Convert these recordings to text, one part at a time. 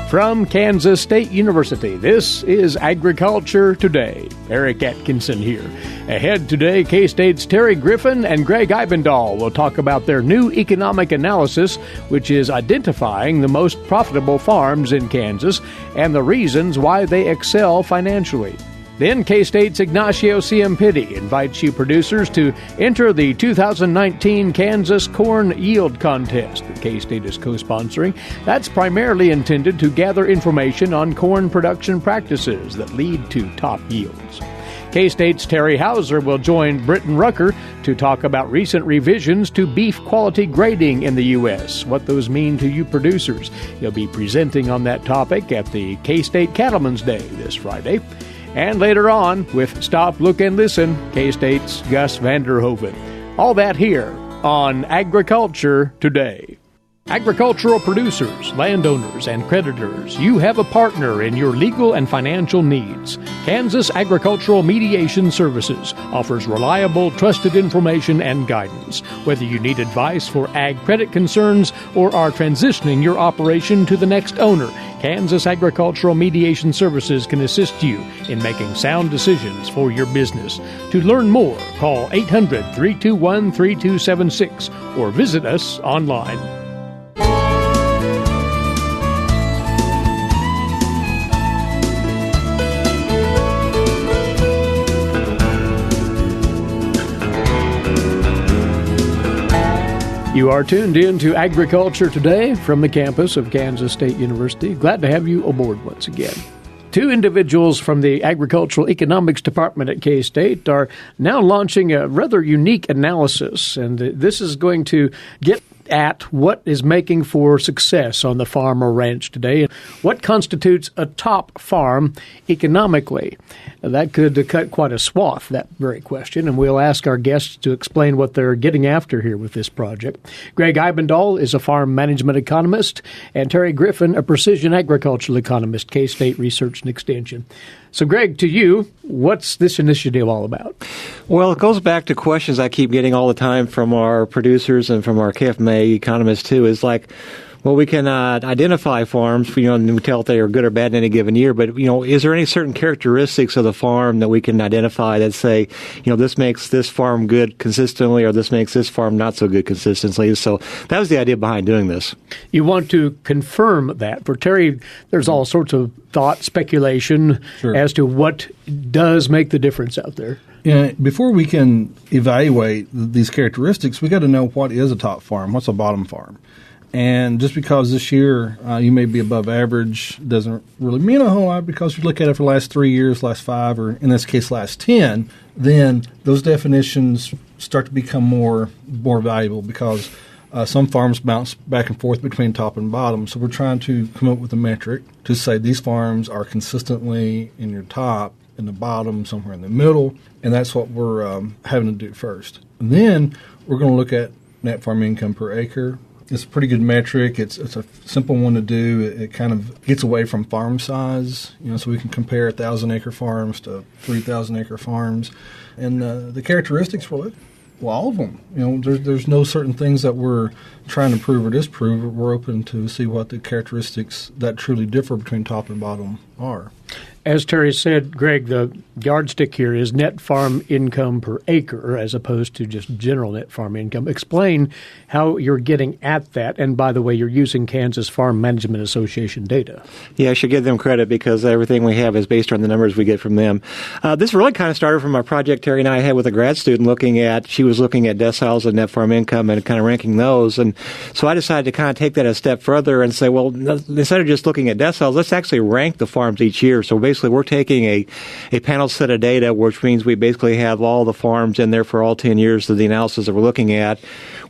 From Kansas State University, this is Agriculture Today. Eric Atkinson here. Ahead today, K-State's Terry Griffin and Gregg Ibendahl will talk about their new economic analysis, which is identifying the most profitable farms in Kansas and the reasons why they excel financially. Then K-State's Ignacio Ciampitti invites you producers to enter the 2019 Kansas Corn Yield Contest that K-State is co-sponsoring. That's primarily intended to gather information on corn production practices that lead to top yields. K-State's Terry Hauser will join Britton Rucker to talk about recent revisions to beef quality grading in the U.S., what those mean to you producers. He'll be presenting on that topic at the K-State Cattlemen's Day this Friday. And later on, with Stop, Look, and Listen, K-State's Gus Vanderhoeven. All that here on Agriculture Today. Agricultural producers, landowners, and creditors, you have a partner in your legal and financial needs. Kansas Agricultural Mediation Services offers reliable, trusted information and guidance. Whether you need advice for ag credit concerns or are transitioning your operation to the next owner, Kansas Agricultural Mediation Services can assist you in making sound decisions for your business. To learn more, call 800-321-3276 or visit us online. You are tuned in to Agriculture Today from the campus of Kansas State University. Glad to have you aboard once again. Two individuals from the Agricultural Economics Department at K-State are now launching a rather unique analysis, and this is going to get at what is making for success on the farm or ranch today. What constitutes a top farm economically? That could cut quite a swath, that very question, and we'll ask our guests to explain what they're getting after here with this project. Gregg Ibendahl is a farm management economist, and Terry Griffin, a precision agricultural economist, K-State Research and Extension. So, Gregg, to you, what's this initiative all about? Well, it goes back to questions I keep getting all the time from our producers and from our KFMA economists, too, is like, well, we can identify farms, and we tell if they are good or bad in any given year, but, is there any certain characteristics of the farm that we can identify that say, this makes this farm good consistently or this makes this farm not so good consistently? So that was the idea behind doing this. You want to confirm that. For Terry, there's all sorts of thought, speculation as to what does make the difference out there. Yeah, before we can evaluate these characteristics, we got to know what is a top farm, what's a bottom farm. And just because this year you may be above average doesn't really mean a whole lot, because if you look at it for the last 3 years, last 5, or in this case last 10, then those definitions start to become more valuable, because some farms bounce back and forth between top and bottom. So we're trying to come up with a metric to say these farms are consistently in your top, in the bottom, somewhere in the middle, and that's what we're having to do first. And then we're going to look at net farm income per acre. It's a pretty good metric. It's a simple one to do. It kind of gets away from farm size, so we can compare 1,000-acre farms to 3,000-acre farms. And the characteristics, well, all of them. There's no certain things that we're trying to prove or disprove. We're open to see what the characteristics that truly differ between top and bottom are. As Terry said, Gregg, the yardstick here is net farm income per acre as opposed to just general net farm income. Explain how you're getting at that. And by the way, you're using Kansas Farm Management Association data. Yeah, I should give them credit because everything we have is based on the numbers we get from them. This really kind of started from a project Terry and I had with a grad student she was looking at deciles of net farm income and kind of ranking those. And so I decided to kind of take that a step further and say, well, instead of just looking at deciles, let's actually rank the farms each year. So basically, we're taking a panel set of data, which means we basically have all the farms in there for all 10 years of the analysis that we're looking at.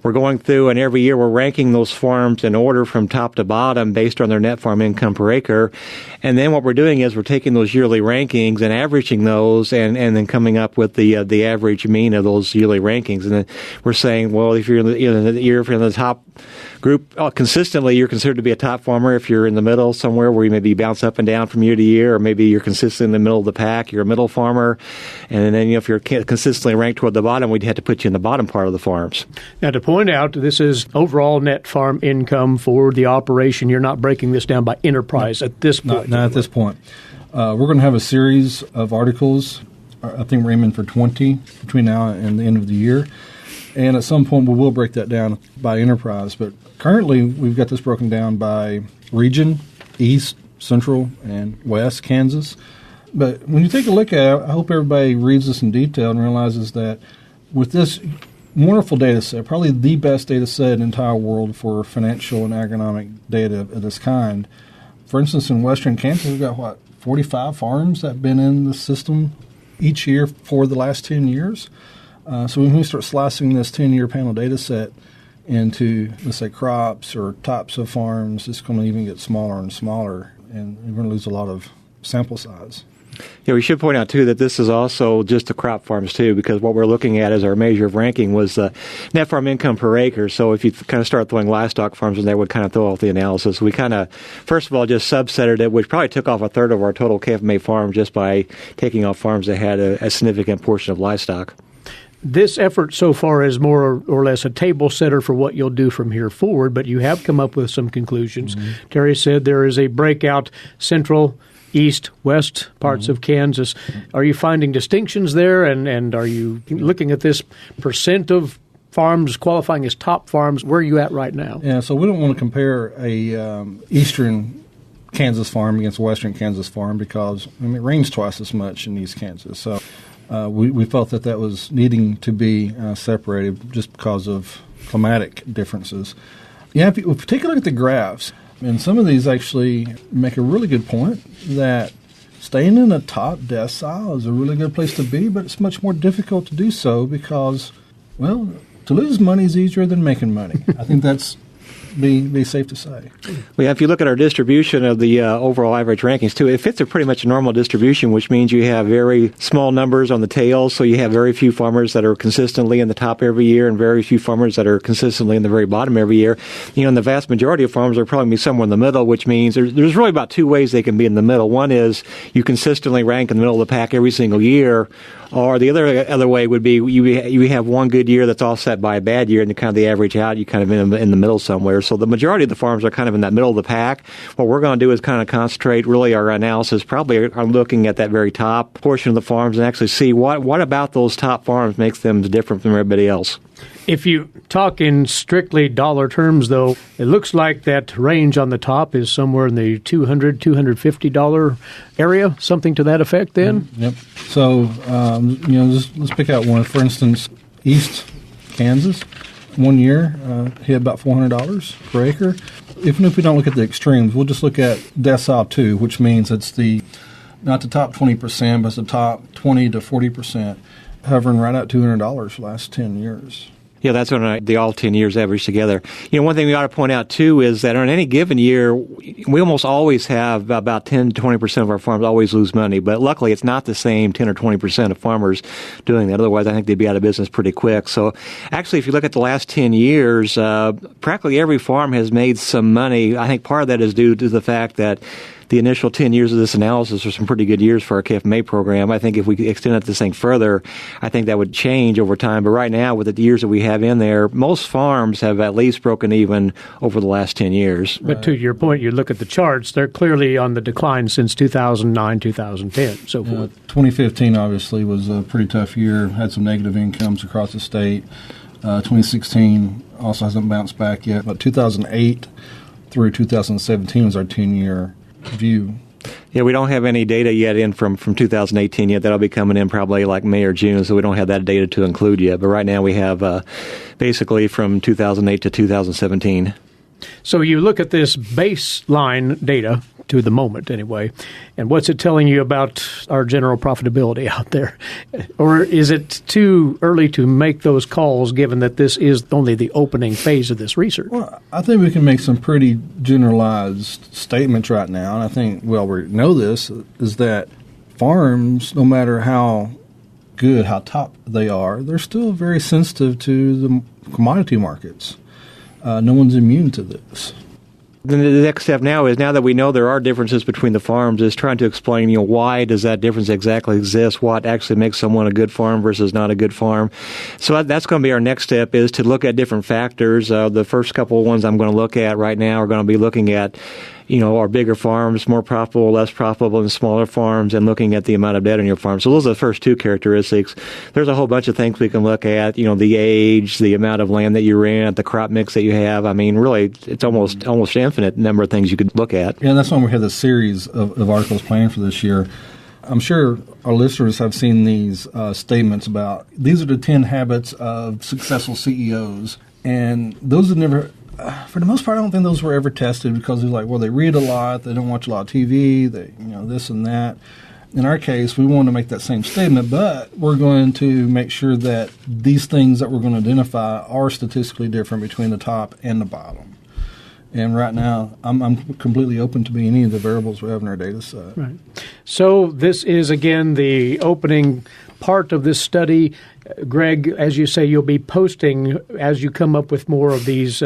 We're going through, and every year we're ranking those farms in order from top to bottom based on their net farm income per acre. And then what we're doing is we're taking those yearly rankings and averaging those and then coming up with the average mean of those yearly rankings. And then we're saying, well, if you're in the top group consistently, you're considered to be a top farmer. If you're in the middle somewhere where you maybe bounce up and down from year to year, or maybe you're consistent in the middle of the pack, you're a middle farmer. And then if you're consistently ranked toward the bottom, we'd have to put you in the bottom part of the farms. Now, to point out this is overall net farm income for the operation. You're not breaking this down by enterprise at this point. Not at this point. We're going to have a series of articles. I think we're aiming for 20 between now and the end of the year. And at some point, we will break that down by enterprise. But currently, we've got this broken down by region, East, Central, and West Kansas. But when you take a look at it, I hope everybody reads this in detail and realizes that with this wonderful data set, probably the best data set in the entire world for financial and agronomic data of this kind. For instance, in western Kansas, we've got, 45 farms that have been in the system each year for the last 10 years. So when we start slicing this 10-year panel data set into, let's say, crops or types of farms, it's going to even get smaller and smaller, and we're going to lose a lot of sample size. Yeah, we should point out, too, that this is also just the crop farms, too, because what we're looking at as our measure of ranking was net farm income per acre. So if you kind of start throwing livestock farms in there, would kind of throw off the analysis. We kind of, first of all, just subsetted it, which probably took off a third of our total KFMA farm just by taking off farms that had a significant portion of livestock. This effort so far is more or less a table setter for what you'll do from here forward, but you have come up with some conclusions. Mm-hmm. Terry said there is a breakout central, east, west parts of Kansas. Are you finding distinctions there, and are you looking at this percent of farms qualifying as top farms? Where are you at right now? Yeah, so we don't want to compare a eastern Kansas farm against a western Kansas farm because it rains twice as much in East Kansas. So we felt that was needing to be separated just because of climatic differences. Yeah, if you take a look at the graphs, and some of these actually make a really good point that staying in the top decile is a really good place to be, but it's much more difficult to do so because, well, to lose money is easier than making money. I think that's be safe to say. Well, yeah, if you look at our distribution of the overall average rankings, too, it fits a pretty much a normal distribution, which means you have very small numbers on the tails, so you have very few farmers that are consistently in the top every year and very few farmers that are consistently in the very bottom every year. And the vast majority of farms are probably somewhere in the middle, which means there's really about two ways they can be in the middle. One is you consistently rank in the middle of the pack every single year, or the other way would be you have one good year that's offset by a bad year, and you kind of the average out, you kind of in the middle somewhere. So the majority of the farms are kind of in that middle of the pack. What we're going to do is kind of concentrate really our analysis probably on looking at that very top portion of the farms and actually see what about those top farms makes them different from everybody else. If you talk in strictly dollar terms, though, it looks like that range on the top is somewhere in the $200, $250 area, something to that effect then? Yep. So, let's pick out one. For instance, East Kansas, 1 year, hit about $400 per acre. Even if we don't look at the extremes, we'll just look at decile 2, which means it's not the top 20%, but it's the top 20 to 40%, hovering right at $200 the last 10 years. Yeah, that's when the all 10 years average together. One thing we ought to point out, too, is that on any given year, we almost always have about 10 to 20% of our farms always lose money. But luckily, it's not the same 10 or 20% of farmers doing that. Otherwise, I think they'd be out of business pretty quick. So actually, if you look at the last 10 years, practically every farm has made some money. I think part of that is due to the fact that the initial 10 years of this analysis are some pretty good years for our KFMA program. I think if we extend this thing further, I think that would change over time. But right now, with the years that we have in there, most farms have at least broken even over the last 10 years. But to your point, you look at the charts, they're clearly on the decline since 2009, 2010, so forth. 2015, obviously, was a pretty tough year, had some negative incomes across the state. 2016 also hasn't bounced back yet, but 2008 through 2017 was our 10-year view. Yeah, we don't have any data yet in from 2018 yet. That'll be coming in probably like May or June, so we don't have that data to include yet. But right now we have basically from 2008 to 2017. So you look at this baseline data, to the moment anyway, and what's it telling you about our general profitability out there? Or is it too early to make those calls given that this is only the opening phase of this research? Well, I think we can make some pretty generalized statements right now, and I think, we know this, is that farms, no matter how good, how top they are, they're still very sensitive to the commodity markets. No one's immune to this. then the next step now is, now that we know there are differences between the farms, is trying to explain, why does that difference exactly exist? What actually makes someone a good farm versus not a good farm? So that's going to be our next step, is to look at different factors. The first couple of ones I'm going to look at right now are going to be looking at are bigger farms more profitable, less profitable than smaller farms, and looking at the amount of debt on your farm. So those are the first two characteristics. There's a whole bunch of things we can look at, the age, the amount of land that you rent, the crop mix that you have. I mean, really, it's almost infinite number of things you could look at. Yeah, and that's why we have this series of articles planned for this year. I'm sure our listeners have seen these statements about, these are the 10 habits of successful CEOs, and those have never... for the most part, I don't think those were ever tested, because they're like, well, they read a lot, they don't watch a lot of TV, they, this and that. In our case, we want to make that same statement, but we're going to make sure that these things that we're going to identify are statistically different between the top and the bottom. And right now, I'm completely open to any of the variables we have in our data set. Right. So this is, again, the opening part of this study. Gregg, as you say, you'll be posting as you come up with more of these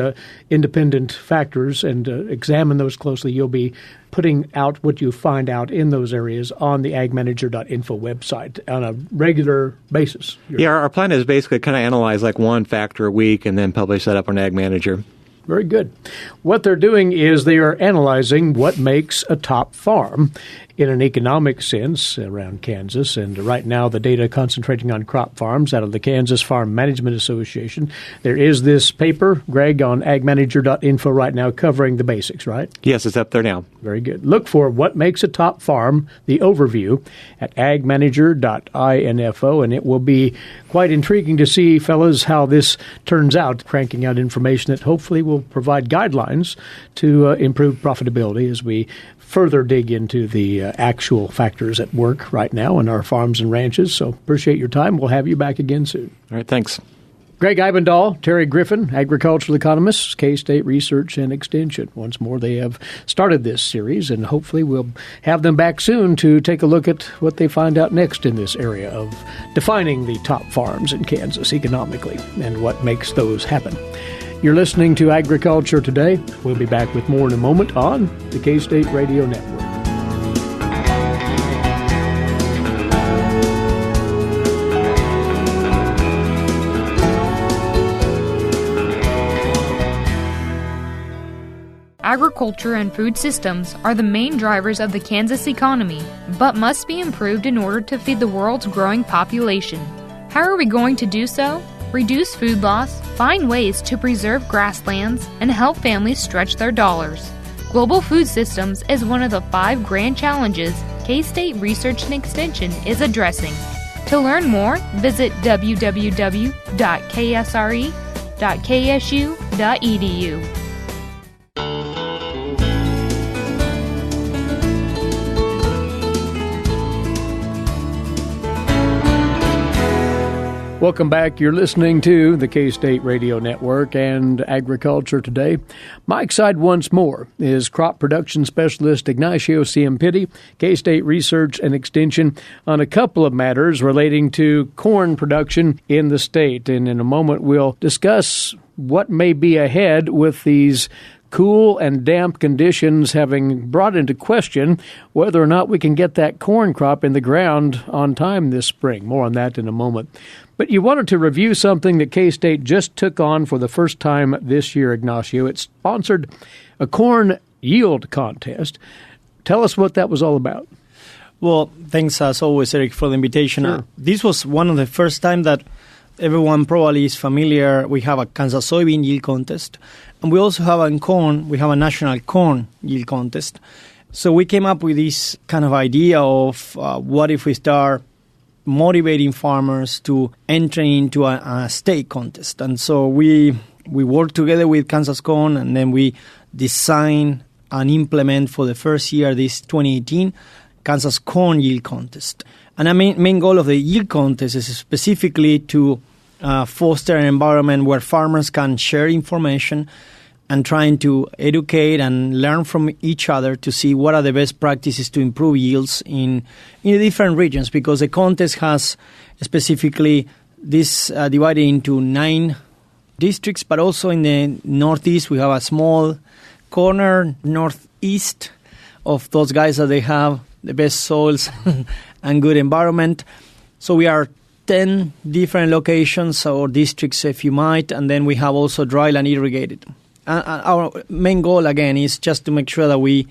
independent factors and examine those closely. You'll be putting out what you find out in those areas on the agmanager.info website on a regular basis. Yeah, our plan is basically kind of analyze like one factor a week and then publish that up on Ag Manager. Very good. What they're doing is they are analyzing what makes a top farm in an economic sense around Kansas. And right now the data concentrating on crop farms out of the Kansas Farm Management Association. There is this paper, Gregg, on agmanager.info right now covering the basics, right? Yes, it's up there now. Very good. Look for What Makes a Top Farm, the overview, at agmanager.info, and it will be quite intriguing to see, fellas, how this turns out, cranking out information that hopefully will provide guidelines to improve profitability as we further dig into the actual factors at work right now in our farms and ranches. So appreciate your time. We'll have you back again soon. All right, thanks. Gregg Ibendahl, Terry Griffin, agricultural economists, K-State Research and Extension. Once more, they have started this series, and hopefully we'll have them back soon to take a look at what they find out next in this area of defining the top farms in Kansas economically and what makes those happen. You're listening to Agriculture Today. We'll be back with more in a moment on the K-State Radio Network. Agriculture and food systems are the main drivers of the Kansas economy, but must be improved in order to feed the world's growing population. How are we going to do so? Reduce food loss, find ways to preserve grasslands, and help families stretch their dollars. Global food systems is one of the 5 grand challenges K-State Research and Extension is addressing. To learn more, visit www.ksre.ksu.edu. Welcome back. You're listening to the K-State Radio Network and Agriculture Today. Mike's side once more is crop production specialist Ignacio Ciampitti, K-State Research and Extension, on a couple of matters relating to corn production in the state. And in a moment, we'll discuss what may be ahead with these cool and damp conditions having brought into question whether or not we can get that corn crop in the ground on time this spring. More on that in a moment. But you wanted to review something that K-State just took on for the first time this year, Ignacio. It sponsored a corn yield contest. Tell us what that was all about. Well, thanks as always, Eric, for the invitation. Sure. This was one of the first time that everyone probably is familiar. We have a Kansas soybean yield contest. And we also have in corn, we have a national corn yield contest. So we came up with this kind of idea of what if we start motivating farmers to enter into a state contest. And so we worked together with Kansas Corn, and then we design and implement for the first year, this 2018, Kansas Corn Yield Contest. And the main goal of the yield contest is specifically to foster an environment where farmers can share information and trying to educate and learn from each other to see what are the best practices to improve yields in the different regions, because the contest has specifically this divided into 9 districts, but also in the Northeast we have a small corner northeast of those guys that they have the best soils and good environment. So we are 10 different locations or districts, if you might, and then we have also dryland irrigated. Our main goal, again, is just to make sure that we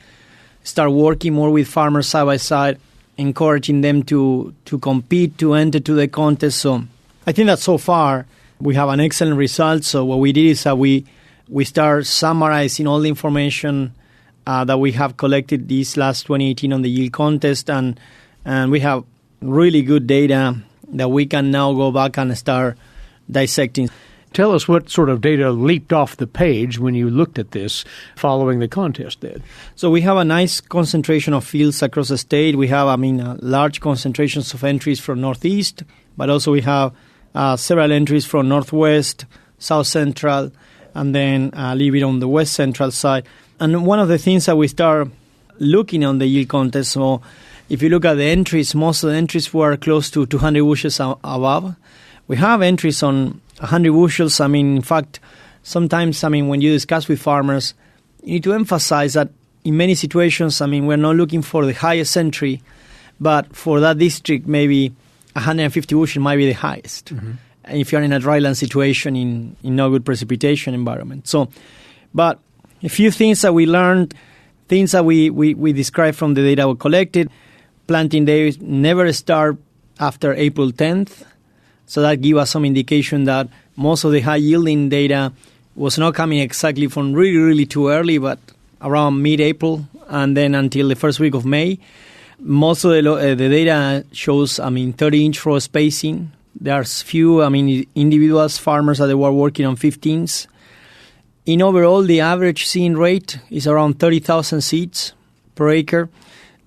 start working more with farmers side by side, encouraging them to compete, to enter to the contest. So I think that so far we have an excellent result. So what we did is that we start summarizing all the information that we have collected this last 2018 on the yield contest, and we have really good data that we can now go back and start dissecting. Tell us what sort of data leaped off the page when you looked at this following the contest then. So we have a nice concentration of fields across the state. We have, large concentrations of entries from Northeast, but also we have several entries from Northwest, South Central, and then a little bit on the West Central side. And one of the things that we start looking on the yield contest, so if you look at the entries, most of the entries were close to 200 bushels above. We have entries on 100 bushels. In fact, sometimes, when you discuss with farmers, you need to emphasize that in many situations, we're not looking for the highest entry, but for that district, maybe 150 bushels might be the highest. Mm-hmm. And if you're in a dryland situation in no good precipitation environment. So, but a few things that we learned, things that we described from the data we collected. Planting days never start after April 10th. So that gives us some indication that most of the high-yielding data was not coming exactly from really, really too early, but around mid-April and then until the first week of May. Most of the data shows, 30-inch row spacing. There's few, individuals, farmers that they were working on 15s. In overall, the average seeding rate is around 30,000 seeds per acre.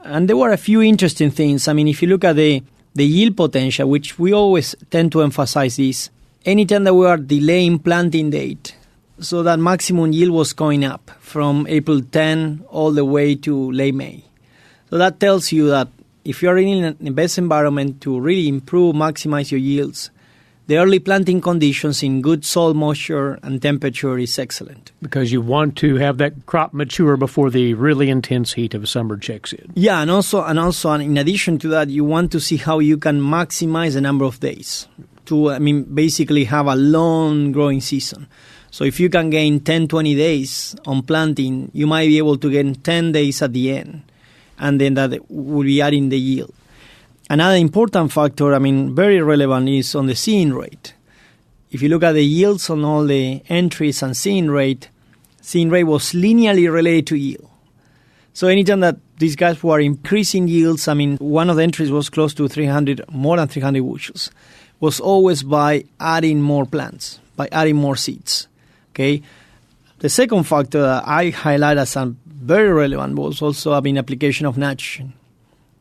And there were a few interesting things. If you look at the yield potential, which we always tend to emphasize this, anytime that we are delaying planting date, so that maximum yield was going up from April 10 all the way to late May. So that tells you that if you're in the best environment to really improve, maximize your yields, the early planting conditions in good soil moisture and temperature is excellent. Because you want to have that crop mature before the really intense heat of summer checks in. Yeah, and also in addition to that, you want to see how you can maximize the number of days to, basically have a long growing season. So if you can gain 10, 20 days on planting, you might be able to gain 10 days at the end, and then that will be adding the yield. Another important factor, very relevant, is on the seeding rate. If you look at the yields on all the entries and seeding rate was linearly related to yield. So anytime that these guys were increasing yields, one of the entries was close to more than 300 bushels, was always by adding more plants, by adding more seeds. Okay. The second factor that I highlight as very relevant was also application of nitrogen.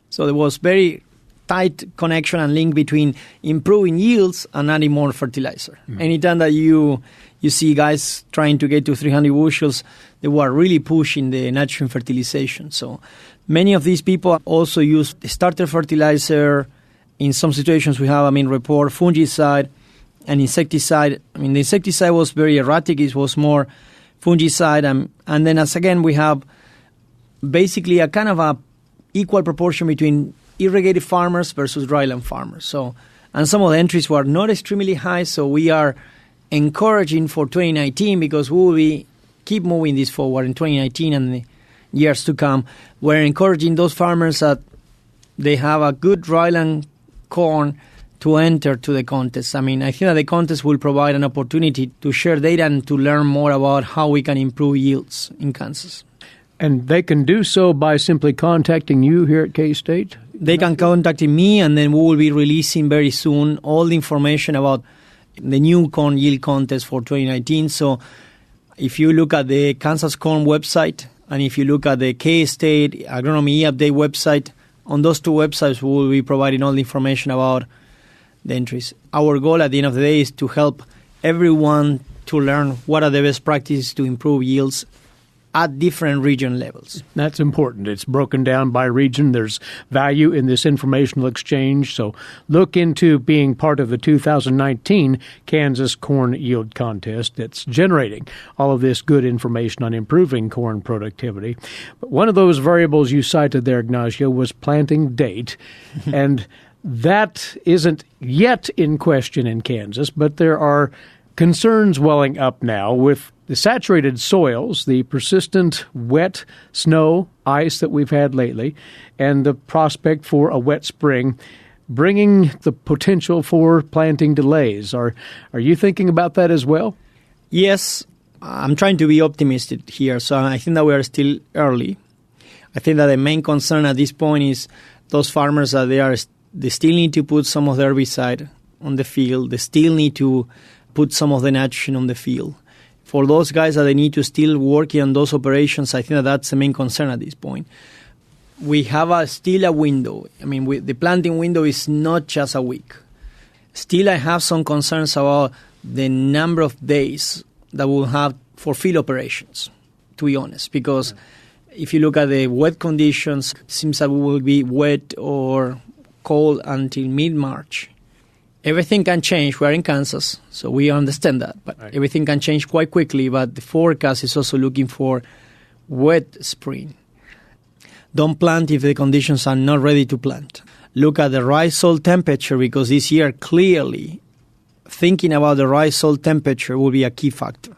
So there was very tight connection and link between improving yields and adding more fertilizer. Mm. Anytime that you see guys trying to get to 300 bushels, they were really pushing the nitrogen fertilization. So many of these people also use starter fertilizer. In some situations we have, report fungicide and insecticide. The insecticide was very erratic. It was more fungicide. And then again, we have basically a kind of a equal proportion between irrigated farmers versus dryland farmers. So, and some of the entries were not extremely high, so we are encouraging for 2019 because we will keep moving this forward in 2019 and the years to come. We're encouraging those farmers that they have a good dryland corn to enter to the contest. I think that the contest will provide an opportunity to share data and to learn more about how we can improve yields in Kansas. And they can do so by simply contacting you here at K-State? They can contact me, and then we will be releasing very soon all the information about the new corn yield contest for 2019. So if you look at the Kansas Corn website, and if you look at the K-State Agronomy Update website, on those two websites we will be providing all the information about the entries. Our goal at the end of the day is to help everyone to learn what are the best practices to improve yields at different region levels. That's important. It's broken down by region. There's value in this informational exchange. So look into being part of the 2019 Kansas Corn Yield Contest that's generating all of this good information on improving corn productivity. But one of those variables you cited there, Ignacio, was planting date. And that isn't yet in question in Kansas, but there are concerns welling up now with the saturated soils, the persistent wet snow, ice that we've had lately, and the prospect for a wet spring, bringing the potential for planting delays. Are you thinking about that as well? Yes, I'm trying to be optimistic here, so I think that we are still early. I think that the main concern at this point is those farmers that they still need to put some of the herbicide on the field. They still need to put some of the nitrogen on the field. For those guys that they need to still work on those operations, I think that that's the main concern at this point. We have still a window. I mean, the planting window is not just a week. Still, I have some concerns about the number of days that we'll have for field operations, to be honest, because if you look at the wet conditions, it seems that we will be wet or cold until mid-March. Everything can change. We are in Kansas, so we understand that. But everything can change quite quickly. But the forecast is also looking for wet spring. Don't plant if the conditions are not ready to plant. Look at the rise soil temperature, because this year clearly thinking about the rise soil temperature will be a key factor.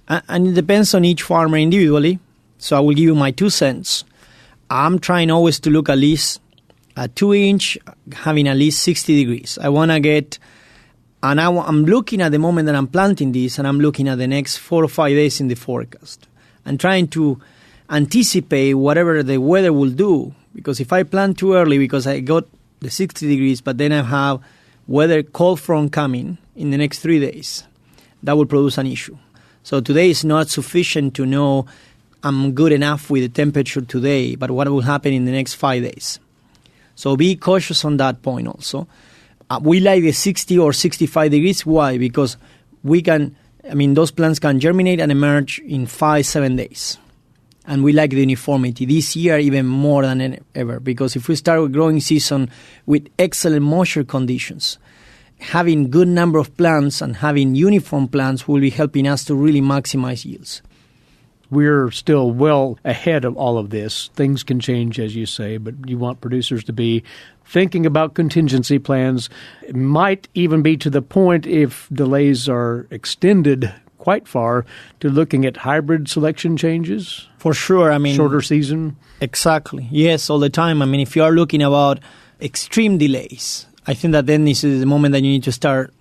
And it depends on each farmer individually. So I will give you my 2 cents. I'm trying always to look at least a 2-inch, having at least 60 degrees. I want to get, and I'm looking at the moment that I'm planting this, and I'm looking at the next 4 or 5 days in the forecast and trying to anticipate whatever the weather will do. Because if I plant too early, because I got the 60 degrees, but then I have weather cold front coming in the next 3 days, that will produce an issue. So today is not sufficient to know I'm good enough with the temperature today, but what will happen in the next 5 days. So be cautious on that point also. We like the 60 or 65 degrees. Why? Because those plants can germinate and emerge in 5-7 days. And we like the uniformity. This year even more than ever, because if we start a growing season with excellent moisture conditions, having good number of plants and having uniform plants will be helping us to really maximize yields. We're still well ahead of all of this. Things can change, as you say, but you want producers to be thinking about contingency plans. It might even be to the point, if delays are extended quite far, to looking at hybrid selection changes. For sure. Shorter season. Exactly. Yes, all the time. If you are looking about extreme delays, I think that then this is the moment that you need to start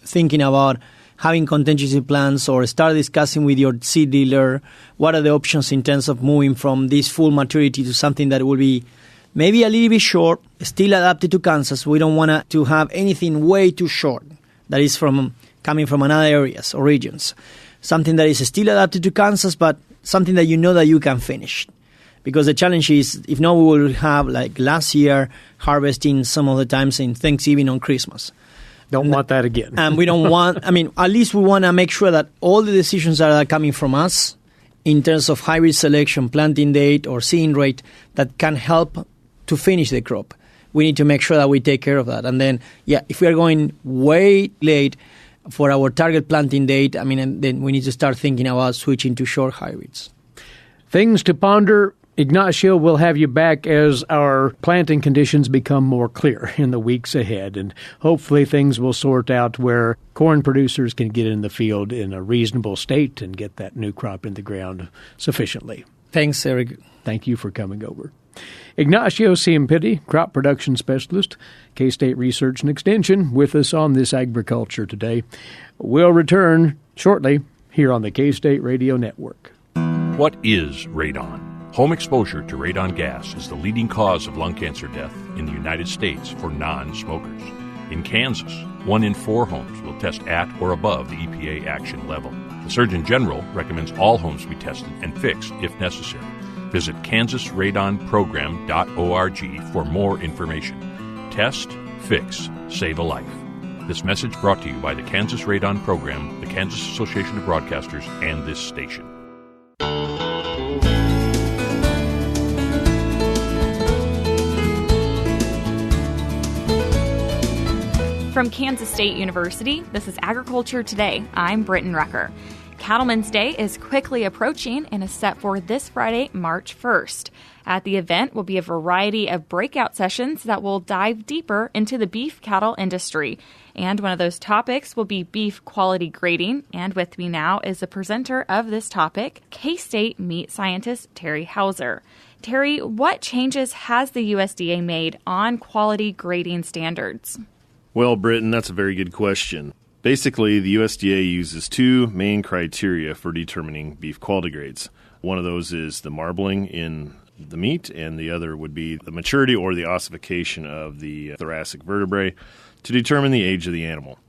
thinking about having contingency plans, or start discussing with your seed dealer what are the options in terms of moving from this full maturity to something that will be maybe a little bit short, still adapted to Kansas. We don't want to have anything way too short that is coming from another areas or regions. Something that is still adapted to Kansas, but something that you know that you can finish. Because the challenge is, if not, we will have, like last year, harvesting some of the times in Thanksgiving on Christmas. Don't want that again. And we don't want, at least we want to make sure that all the decisions that are coming from us in terms of hybrid selection, planting date, or seeding rate that can help to finish the crop. We need to make sure that we take care of that. And then, if we are going way late for our target planting date, then we need to start thinking about switching to short hybrids. Things to ponder. Ignacio, we'll have you back as our planting conditions become more clear in the weeks ahead, and hopefully things will sort out where corn producers can get in the field in a reasonable state and get that new crop in the ground sufficiently. Thanks, Eric. Thank you for coming over. Ignacio Ciampitti, crop production specialist, K-State Research and Extension, with us on This Agriculture Today. We'll return shortly here on the K-State Radio Network. What is radon? Home exposure to radon gas is the leading cause of lung cancer death in the United States for non-smokers. In Kansas, 1 in 4 homes will test at or above the EPA action level. The Surgeon General recommends all homes be tested and fixed if necessary. Visit kansasradonprogram.org for more information. Test, fix, save a life. This message brought to you by the Kansas Radon Program, the Kansas Association of Broadcasters, and this station. From Kansas State University, this is Agriculture Today. I'm Britton Rucker. Cattlemen's Day is quickly approaching and is set for this Friday, March 1st. At the event will be a variety of breakout sessions that will dive deeper into the beef cattle industry. And one of those topics will be beef quality grading. And with me now is the presenter of this topic, K-State meat scientist Terry Hauser. Terry, what changes has the USDA made on quality grading standards? Well, Britton, that's a very good question. Basically, the USDA uses two main criteria for determining beef quality grades. One of those is the marbling in the meat, and the other would be the maturity or the ossification of the thoracic vertebrae to determine the age of the animal.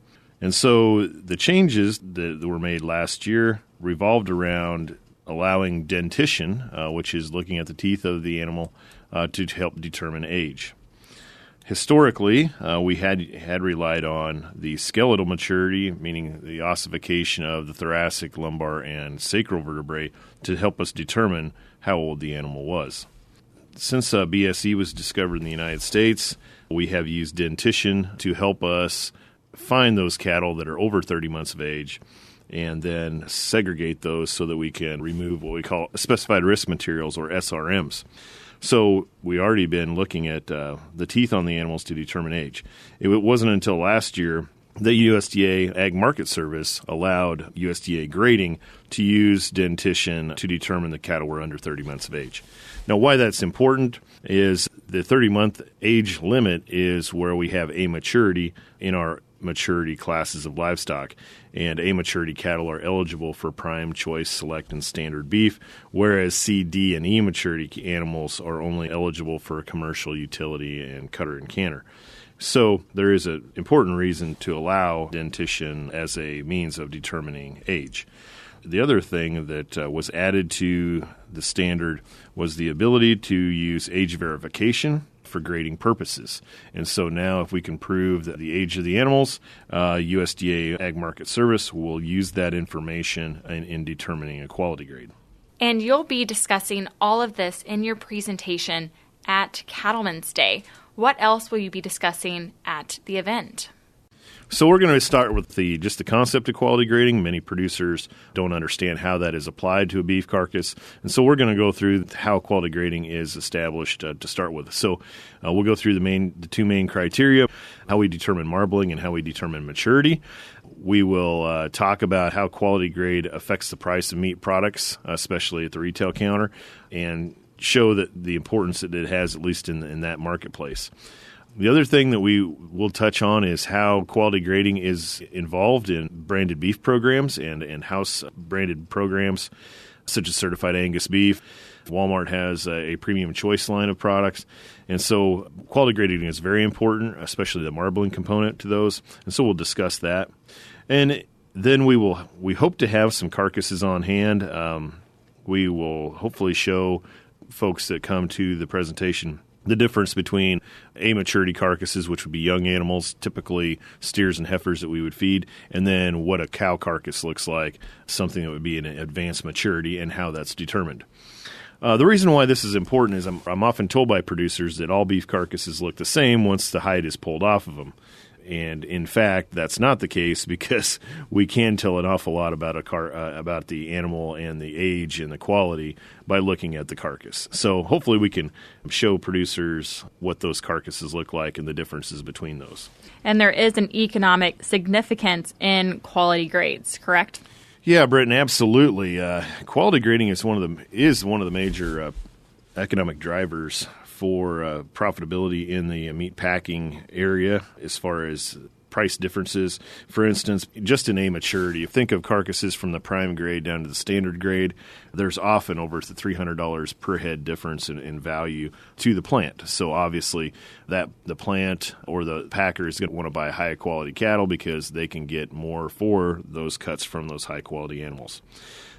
And so the changes that were made last year revolved around allowing dentition, which is looking at the teeth of the animal, to help determine age. Historically, we had relied on the skeletal maturity, meaning the ossification of the thoracic, lumbar, and sacral vertebrae, to help us determine how old the animal was. Since BSE was discovered in the United States, we have used dentition to help us find those cattle that are over 30 months of age and then segregate those so that we can remove what we call specified risk materials, or SRMs. So we already been looking at the teeth on the animals to determine age. It wasn't until last year that USDA Ag Market Service allowed USDA grading to use dentition to determine the cattle were under 30 months of age. Now, why that's important is the 30-month age limit is where we have amaturity in our maturity classes of livestock, and amaturity cattle are eligible for prime, choice, select, and standard beef, whereas C, D, and E maturity animals are only eligible for commercial, utility, and cutter and canner. So there is an important reason to allow dentition as a means of determining age. The other thing that was added to the standard was the ability to use age verification for grading purposes. And so now if we can prove that the age of the animals, USDA Ag Market Service will use that information in determining a quality grade. And you'll be discussing all of this in your presentation at Cattlemen's Day. What else will you be discussing at the event? So we're going to start with just the concept of quality grading. Many producers don't understand how that is applied to a beef carcass. And so we're going to go through how quality grading is established to start with. So we'll go through the two main criteria, how we determine marbling and how we determine maturity. We will talk about how quality grade affects the price of meat products, especially at the retail counter, and show that the importance that it has, at least in that marketplace. The other thing that we will touch on is how quality grading is involved in branded beef programs and house branded programs, such as certified Angus beef. Walmart has a premium choice line of products. And so quality grading is very important, especially the marbling component to those. And so we'll discuss that. And then we hope to have some carcasses on hand. We will hopefully show folks that come to the presentation the difference between amaturity carcasses, which would be young animals, typically steers and heifers that we would feed, and then what a cow carcass looks like, something that would be an advanced maturity, and how that's determined. The reason why this is important is I'm often told by producers that all beef carcasses look the same once the hide is pulled off of them. And in fact, that's not the case, because we can tell an awful lot about about the animal and the age and the quality by looking at the carcass. So hopefully we can show producers what those carcasses look like and the differences between those. And there is an economic significance in quality grades, correct? Yeah, Britton, absolutely. Quality grading is one of the major economic drivers for profitability in the meat packing area as far as price differences. For instance, just in amaturity, if you think of carcasses from the prime grade down to the standard grade, there's often over the $300 per head difference in value to the plant. So obviously that the plant or the packer is going to want to buy high quality cattle because they can get more for those cuts from those high quality animals.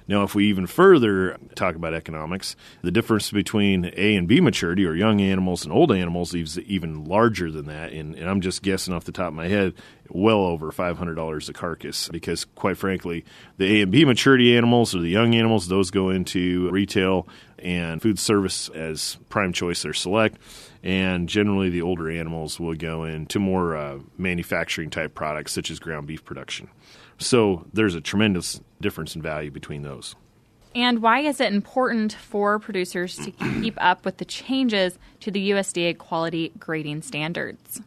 Now, if we even further talk about economics, the difference between A and B maturity, or young animals and old animals, is even larger than that. And I'm just guessing off the top of my head, well over $500 a carcass, because quite frankly, the A and B maturity animals, or the young animals, those go into retail and food service as prime choice or select. And generally, the older animals will go into more manufacturing type products, such as ground beef production. So there's a tremendous difference in value between those. And why is it important for producers to keep up with the changes to the USDA quality grading standards?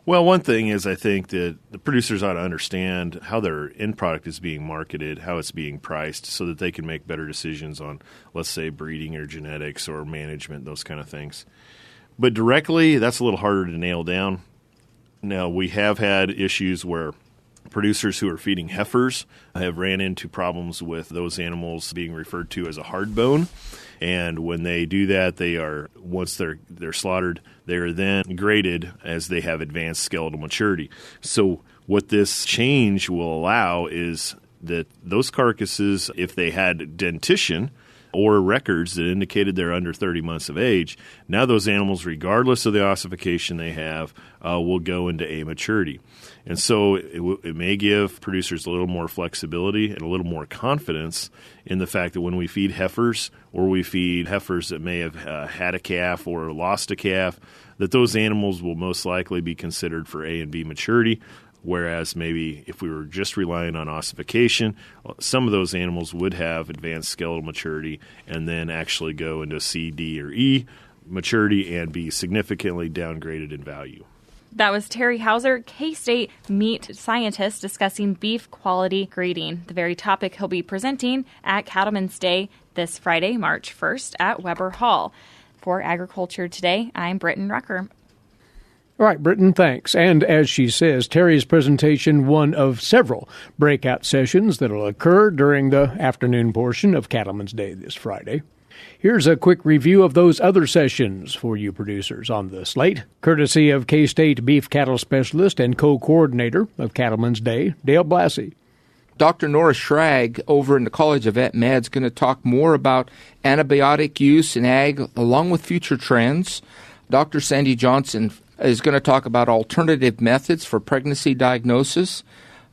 Well, one thing is I think that the producers ought to understand how their end product is being marketed, how it's being priced, so that they can make better decisions on, let's say, breeding or genetics or management, those kind of things. But directly, that's a little harder to nail down. Now, we have had issues where producers who are feeding heifers have ran into problems with those animals being referred to as a hard bone. And when they do that, they are, once they're slaughtered, they are then graded as they have advanced skeletal maturity. So what this change will allow is that those carcasses, if they had dentition or records that indicated they're under 30 months of age, now those animals, regardless of the ossification they have, will go into A maturity. And so it may give producers a little more flexibility and a little more confidence in the fact that when we feed heifers, or we feed heifers that may have had a calf or lost a calf, that those animals will most likely be considered for A and B maturity. Whereas maybe if we were just relying on ossification, some of those animals would have advanced skeletal maturity and then actually go into C, D, or E maturity and be significantly downgraded in value. That was Terry Hauser, K-State meat scientist, discussing beef quality grading, the very topic he'll be presenting at Cattlemen's Day this Friday, March 1st at Weber Hall. For Agriculture Today, I'm Britton Rucker. All right, Britton, thanks. And as she says, Terry's presentation, one of several breakout sessions that will occur during the afternoon portion of Cattlemen's Day this Friday. Here's a quick review of those other sessions for you producers on the slate, courtesy of K-State beef cattle specialist and co-coordinator of Cattlemen's Day, Dale Blassie. Dr. Nora Schrag over in the College of Vet Med is going to talk more about antibiotic use in ag along with future trends. Dr. Sandy Johnson is going to talk about alternative methods for pregnancy diagnosis.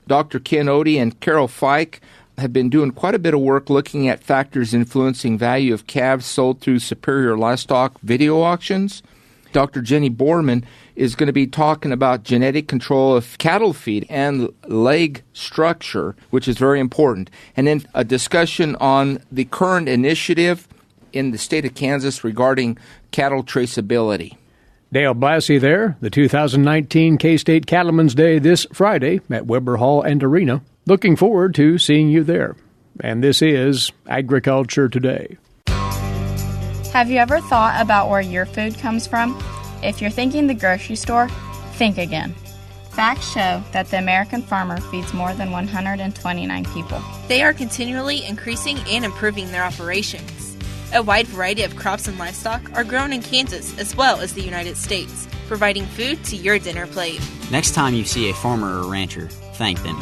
Dr. Ken Odie and Carol Fike have been doing quite a bit of work looking at factors influencing value of calves sold through Superior Livestock video auctions. Dr. Jenny Borman is going to be talking about genetic control of cattle feed and leg structure, which is very important. And then a discussion on the current initiative in the state of Kansas regarding cattle traceability. Dale Blassie there, the 2019 K-State Cattlemen's Day this Friday at Weber Hall and Arena. Looking forward to seeing you there. And this is Agriculture Today. Have you ever thought about where your food comes from? If you're thinking the grocery store, think again. Facts show that the American farmer feeds more than 129 people. They are continually increasing and improving their operations. A wide variety of crops and livestock are grown in Kansas as well as the United States, providing food to your dinner plate. Next time you see a farmer or rancher, thank them.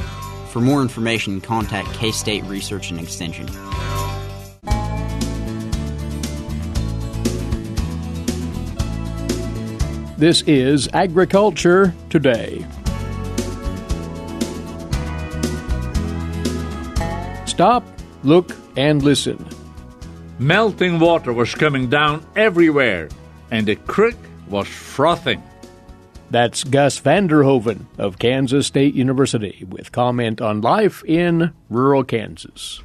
For more information, contact K-State Research and Extension. This is Agriculture Today. Stop, look, and listen. Melting water was coming down everywhere, and the creek was frothing. That's Gus Vanderhoeven of Kansas State University with comment on life in rural Kansas.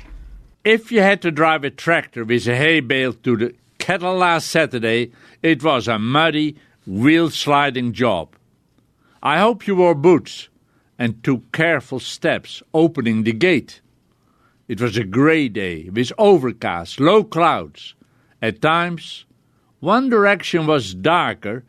If you had to drive a tractor with a hay bale to the cattle last Saturday, it was a muddy, wheel-sliding job. I hope you wore boots and took careful steps opening the gate. It was a gray day with overcast, low clouds. At times, one direction was darker,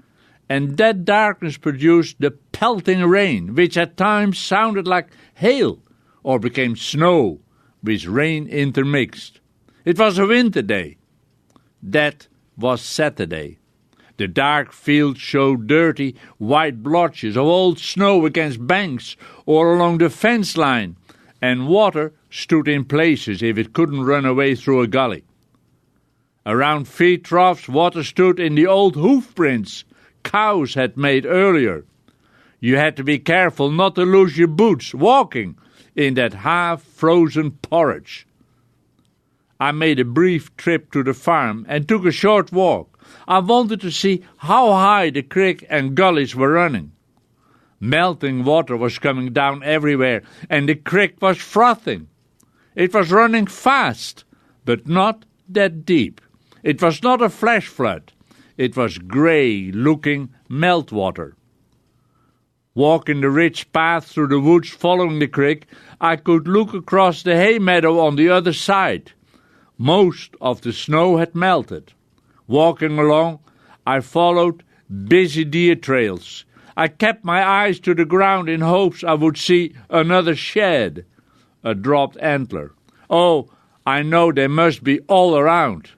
and that darkness produced the pelting rain, which at times sounded like hail or became snow with rain intermixed. It was a winter day. That was Saturday. The dark field showed dirty white blotches of old snow against banks or along the fence line, and water stood in places if it couldn't run away through a gully. Around feed troughs, water stood in the old hoof prints cows had made earlier. You had to be careful not to lose your boots walking in that half-frozen porridge. I made a brief trip to the farm and took a short walk. I wanted to see how high the creek and gullies were running. Melting water was coming down everywhere, and the creek was frothing. It was running fast, but not that deep. It was not a flash flood. It was grey-looking meltwater. Walking the ridge path through the woods following the creek, I could look across the hay meadow on the other side. Most of the snow had melted. Walking along, I followed busy deer trails. I kept my eyes to the ground in hopes I would see another shed, a dropped antler. Oh, I know they must be all around.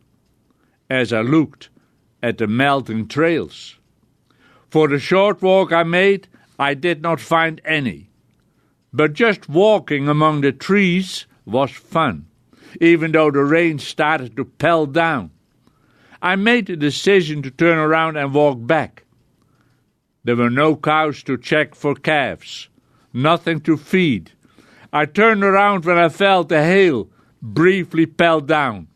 As I looked at the melting trails. For the short walk I made, I did not find any. But just walking among the trees was fun, even though the rain started to pell down. I made the decision to turn around and walk back. There were no cows to check for calves, nothing to feed. I turned around when I felt the hail briefly pell down.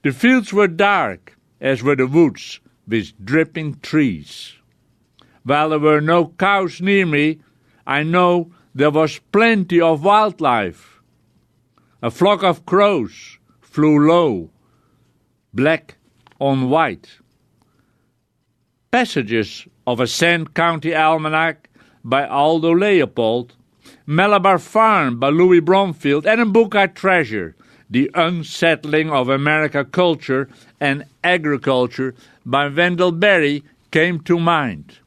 The fields were dark, as were the woods, with dripping trees. While there were no cows near me, I know there was plenty of wildlife. A flock of crows flew low, black on white. Passages of a Sand County Almanac by Aldo Leopold, Malabar Farm by Louis Bromfield, and a book I treasure, The Unsettling of American Culture and Agriculture by Wendell Berry, came to mind.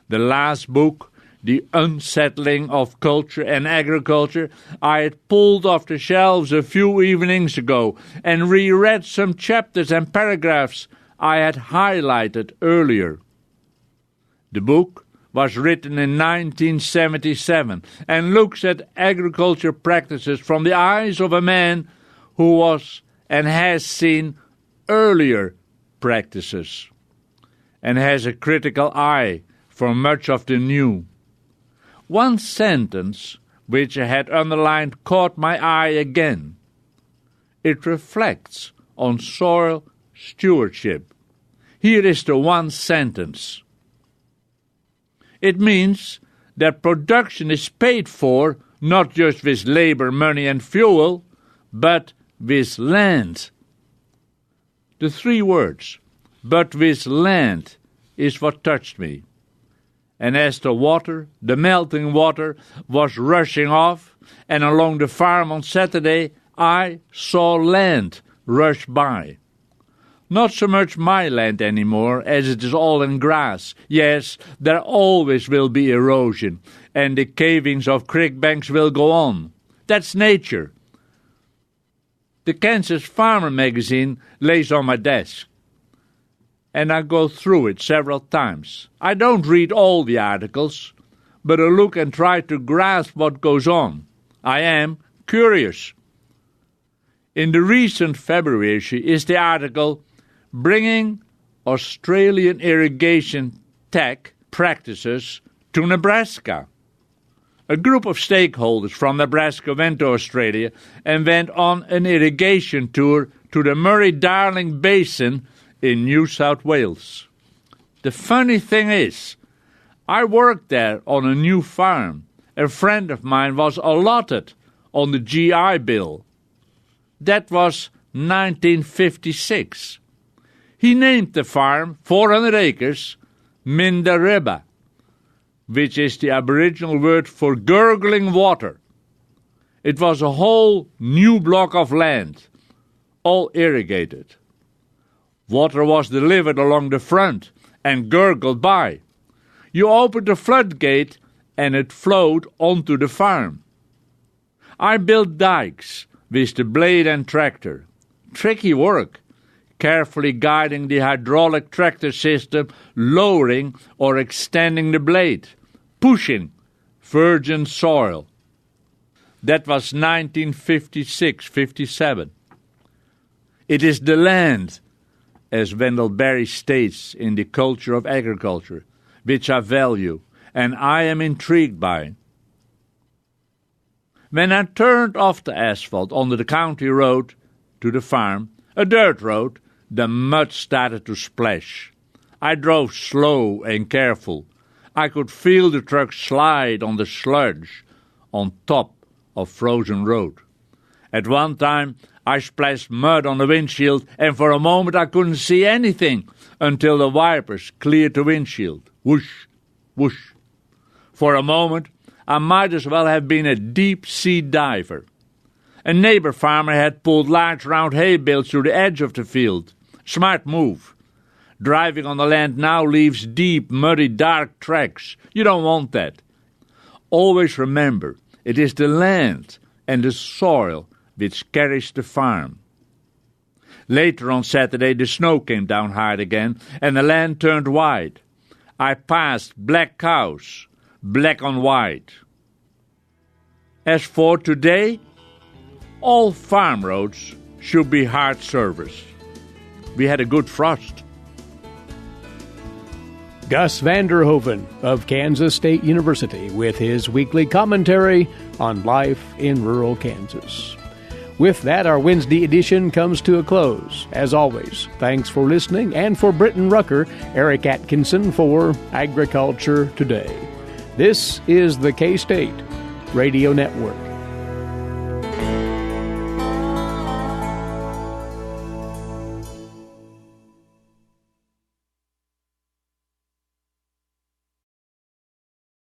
The last book, The Unsettling of Culture and Agriculture, I had pulled off the shelves a few evenings ago and reread some chapters and paragraphs I had highlighted earlier. The book was written in 1977 and looks at agriculture practices from the eyes of a man who was and has seen earlier practices and has a critical eye for much of the new. One sentence which I had underlined caught my eye again. It reflects on soil stewardship. Here is the one sentence. It means that production is paid for not just with labor, money, and fuel, but with land. The three words, but with land, is what touched me. And as the water, the melting water, was rushing off, and along the farm on Saturday, I saw land rush by. Not so much my land anymore, as it is all in grass. Yes, there always will be erosion, and the cavings of creek banks will go on. That's nature. The Kansas Farmer magazine lays on my desk, and I go through it several times. I don't read all the articles, but I look and try to grasp what goes on. I am curious. In the recent February issue is the article, Bringing Australian Irrigation Tech Practices to Nebraska. A group of stakeholders from Nebraska went to Australia and went on an irrigation tour to the Murray-Darling Basin in New South Wales. The funny thing is, I worked there on a new farm. A friend of mine was allotted on the GI Bill. That was 1956. He named the farm, 400 acres, Mindaribba, which is the Aboriginal word for gurgling water. It was a whole new block of land, all irrigated. Water was delivered along the front and gurgled by. You opened the floodgate and it flowed onto the farm. I built dikes with the blade and tractor. Tricky work, carefully guiding the hydraulic tractor system, lowering or extending the blade, pushing virgin soil. That was 1956-57. It is the land, as Wendell Berry states in The Culture of Agriculture, which I value, and I am intrigued by. When I turned off the asphalt onto the county road to the farm, a dirt road, the mud started to splash. I drove slow and careful. I could feel the truck slide on the sludge on top of frozen road. At one time, I splashed mud on the windshield, and for a moment I couldn't see anything until the wipers cleared the windshield. Whoosh, whoosh. For a moment, I might as well have been a deep-sea diver. A neighbor farmer had pulled large round hay bales to the edge of the field. Smart move. Driving on the land now leaves deep, muddy, dark tracks. You don't want that. Always remember, it is the land and the soil which carries the farm. Later on Saturday, the snow came down hard again, and the land turned white. I passed black cows, black on white. As for today, all farm roads should be hard service. We had a good frost. Gus Vander Hoeven of Kansas State University with his weekly commentary on life in rural Kansas. With that, our Wednesday edition comes to a close. As always, thanks for listening, and for Britton Rucker, Eric Atkinson for Agriculture Today. This is the K-State Radio Network.